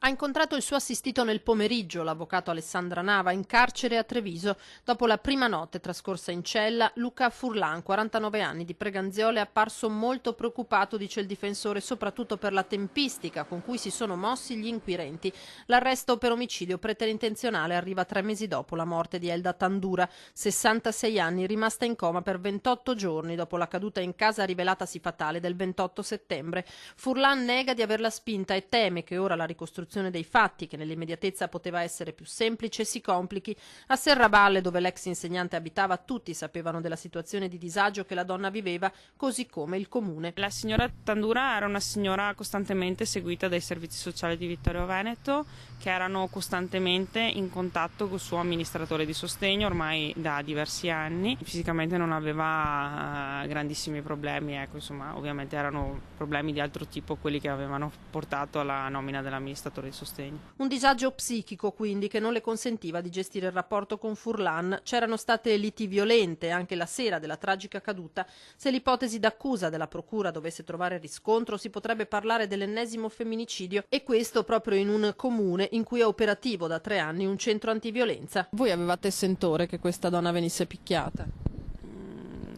Ha incontrato il suo assistito nel pomeriggio, l'avvocato Alessandra Nava, in carcere a Treviso. Dopo la prima notte trascorsa in cella, Luca Furlan, 49 anni, di Preganziole, è apparso molto preoccupato, dice il difensore, soprattutto per la tempistica con cui si sono mossi gli inquirenti. L'arresto per omicidio preterintenzionale arriva 3 mesi dopo la morte di Elda Tandura, 66 anni, rimasta in coma per 28 giorni dopo la caduta in casa rivelatasi fatale del 28 settembre. Furlan nega di averla spinta e teme che ora la ricostruzione dei fatti, che nell'immediatezza poteva essere più semplice, si complichi. A Serravalle, dove l'ex insegnante abitava, tutti sapevano della situazione di disagio che la donna viveva, così come il comune. La signora Tandura era una signora costantemente seguita dai servizi sociali di Vittorio Veneto, che erano costantemente in contatto con il suo amministratore di sostegno ormai da diversi anni. Fisicamente non aveva grandissimi problemi, ecco, insomma, ovviamente erano problemi di altro tipo quelli che avevano portato alla nomina dell'amministratore di sostegno. Un disagio psichico, quindi, che non le consentiva di gestire il rapporto con Furlan. C'erano state liti violente anche la sera della tragica caduta. Se l'ipotesi d'accusa della procura dovesse trovare riscontro, si potrebbe parlare dell'ennesimo femminicidio, e questo proprio in un comune in cui è operativo da 3 anni un centro antiviolenza. Voi avevate sentore che questa donna venisse picchiata?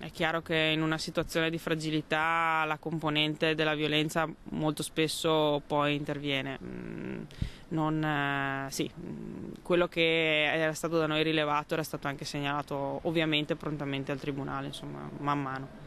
È chiaro che in una situazione di fragilità la componente della violenza molto spesso poi interviene. Quello che era stato da noi rilevato era stato anche segnalato ovviamente prontamente al tribunale, insomma, man mano.